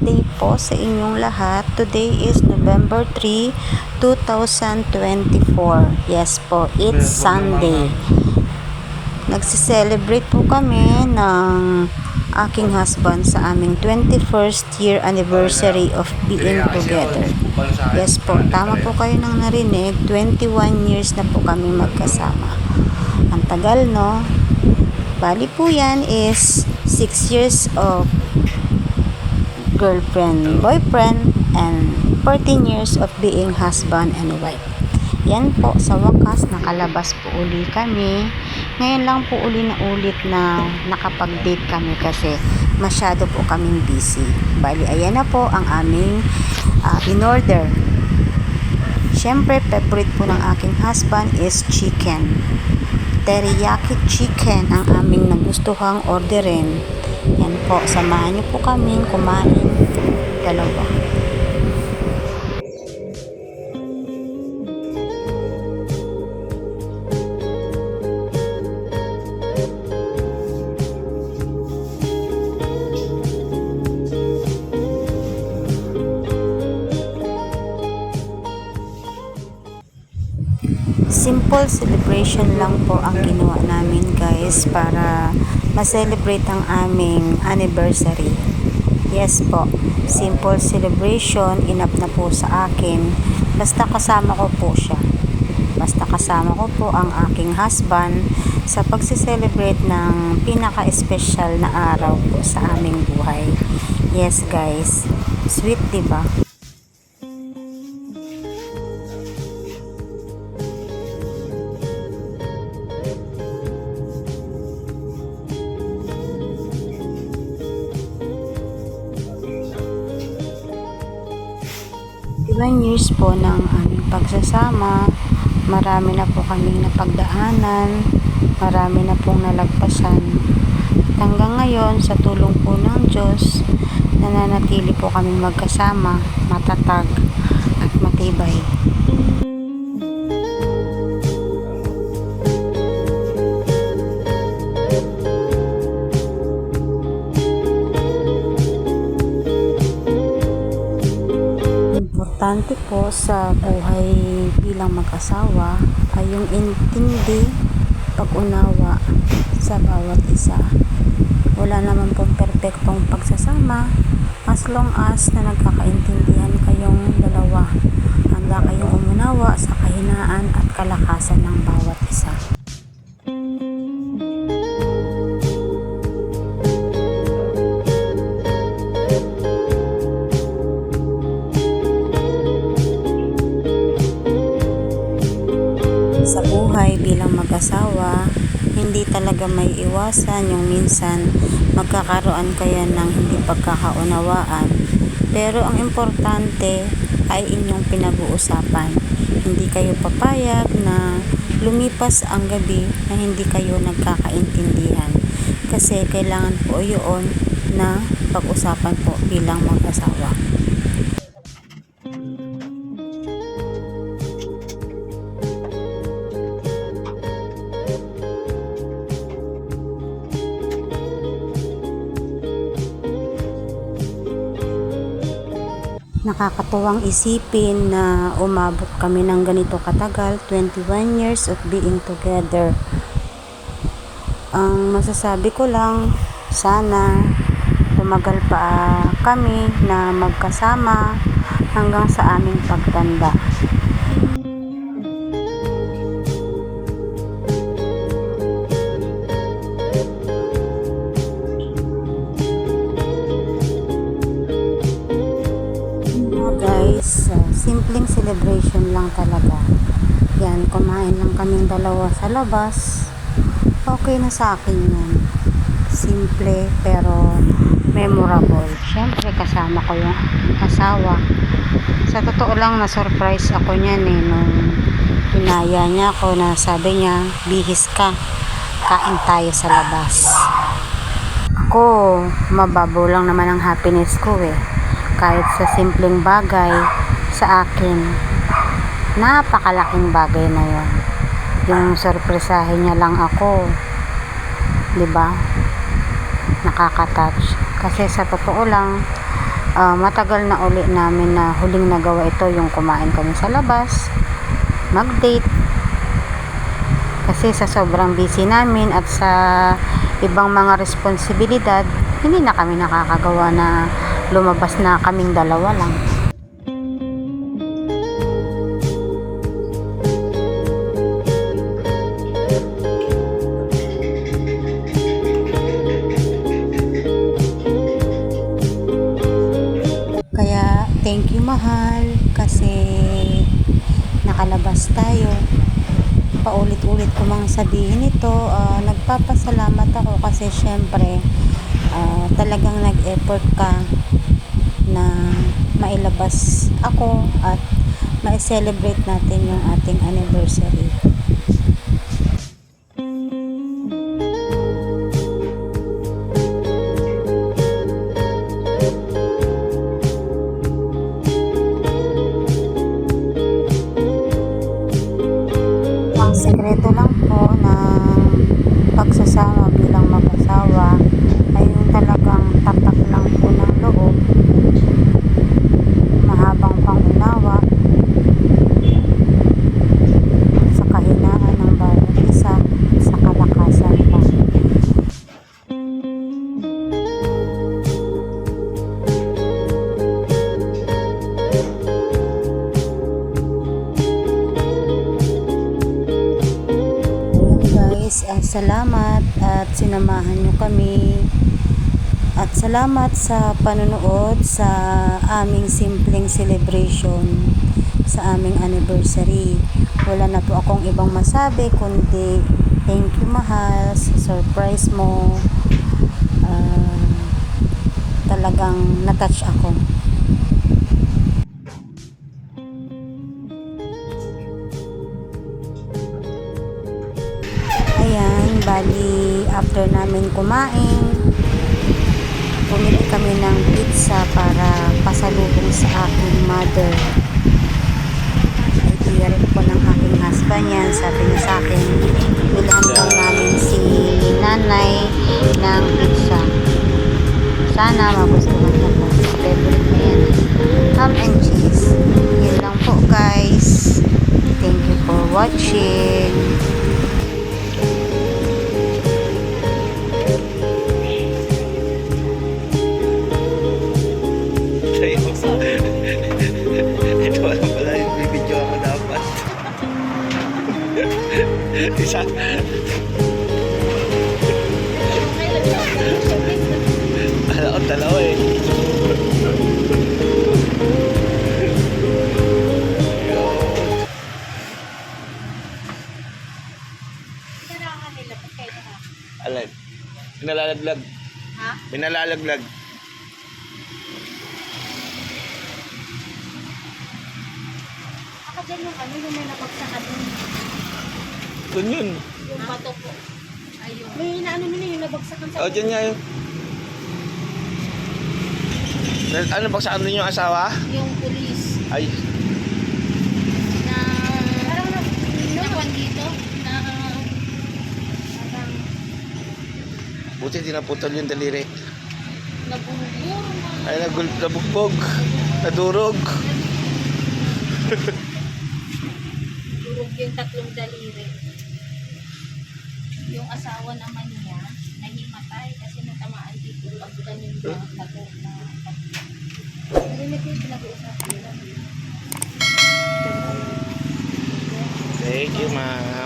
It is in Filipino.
day po sa inyong lahat. Today is November 3, 2024. Yes po, it's Sunday. Nagsiselebrate po kami ng aking husband sa aming 21st year anniversary of being together. Yes po, tama po kayo nang narinig, 21 years na po kami magkasama. Ang tagal, no? Bali po yan is 6 years of girlfriend, boyfriend, and 14 years of being husband and wife. Yan po, sa wakas, nakalabas po uli kami. Ngayon lang po uli na nakapag-date kami kasi masyado po kaming busy. Bali, ayan na po ang aming in-order. Siyempre, favorite po ng aking husband is chicken. Teriyaki chicken ang aming nagustuhang orderin. Yan po, samahan niyo po kaming kumain dalawa. Simple celebration lang po ang ginawa namin, guys, para ma-celebrate ang aming anniversary. Yes po, simple celebration, enough na po sa akin. Basta kasama ko po siya. Basta kasama ko po ang aking husband sa pagsi-celebrate ng pinaka-espesyal na araw po sa aming buhay. Yes, guys. Sweet, diba? Ilang years po ng aming pagsasama, marami na po kaming napagdaanan, marami na pong nalagpasan. Hanggang ngayon, sa tulong po ng Diyos, nananatili po kaming magkasama, matatag at matibay. Importante po sa buhay bilang mag-asawa ay yung intindi, pag-unawa sa bawat isa. Wala naman pong perpektong pagsasama as long as na nagkakaintindihan kayong dalawa. Handa kayong umunawa sa kahinaan at kalakasan ng bawat isa. Sa buhay bilang mag-asawa, hindi talaga may iwasan yung minsan magkakaroon kayo ng hindi pagkakaunawaan. Pero ang importante ay inyong pinag-uusapan. Hindi kayo papayag na lumipas ang gabi na hindi kayo nagkakaintindihan. Kasi kailangan po yun na pag-usapan po bilang mag-asawa. Nakakatuwang isipin na umabot kami ng ganito katagal, 21 years of being together. Ang masasabi ko lang, sana tumagal pa kami na magkasama hanggang sa aming pagtanda. Guys, simpleng celebration lang talaga. Yan, kumain lang kaming dalawa sa labas. Okay na sa akin yan. Simple pero memorable. Siyempre kasama ko yung asawa. Sa totoo lang, na-surprise ako niyan nung pinaya niya ako na sabi niya, bihis ka, kain tayo sa labas. Ako, mababaw lang naman ang happiness ko kahit sa simpleng bagay sa akin, napakalaking bagay na yon. Yung sorpresahin niya lang ako, 'di ba? Nakaka-touch kasi sa totoo lang matagal na uli namin na huling nagawa ito, yung kumain kami sa labas, mag-date. Kasi sa sobrang busy namin at sa ibang mga responsibilidad, hindi na kami nakakagawa na lumabas na kaming dalawa lang. Kaya thank you mahal kasi nakalabas tayo. Paulit-ulit ko mang sabihin ito, nagpapasalamat ako kasi syempre talagang nag-effort ka na mailabas ako at ma-celebrate natin yung ating anniversary. Ang sekreto lang po ng pagsasama bilang mag-asawa ay yung talagang tatak lang po ng loob, mahabang pangunawa sa kahinaan ng bawat isa, sa kalakasan pa. Salamat at sinamahan nyo kami at salamat sa panonood sa aming simpleng celebration sa aming anniversary. Wala na po akong ibang masabi kundi thank you mahal sa surprise mo. Talagang natouch ako. Ayan, bali after namin kumain, bumili kami ng pizza para pasalubong sa aking mother. Idea rin po ng aking husband yan. Sabi niya sa akin, bilhan daw namin si nanay ng pizza. Sana magustuhan niya po. Favorite niya yan. Ham and cheese. Yun lang po guys. Thank you for watching. Ito lang pala yung video ako dapat. Isa. Alam ko dalawa eh. Alam. Pinalalaglag. Ha? Pinalalaglag. Diyan yung ano, yung may napagsakan yun. Doon yun. Yung bato po. Ayun. May inaano nila yung nabagsakan sa... O, dyan nga yun. Ano, bagsakan din yung asawa? Yung pulis. Ay. Na... Parang nakuan dito. Na... Parang... Buti di naputol yung daliri. Nabugbog. Ay, nabugbog. Nadurog. Durog yung tatlong daliri. Yung asawa naman niya, nahimatay kasi natamaan dito pag ganun na bato na... Narinig yung pinag-uusapan nila. Thank you, ma.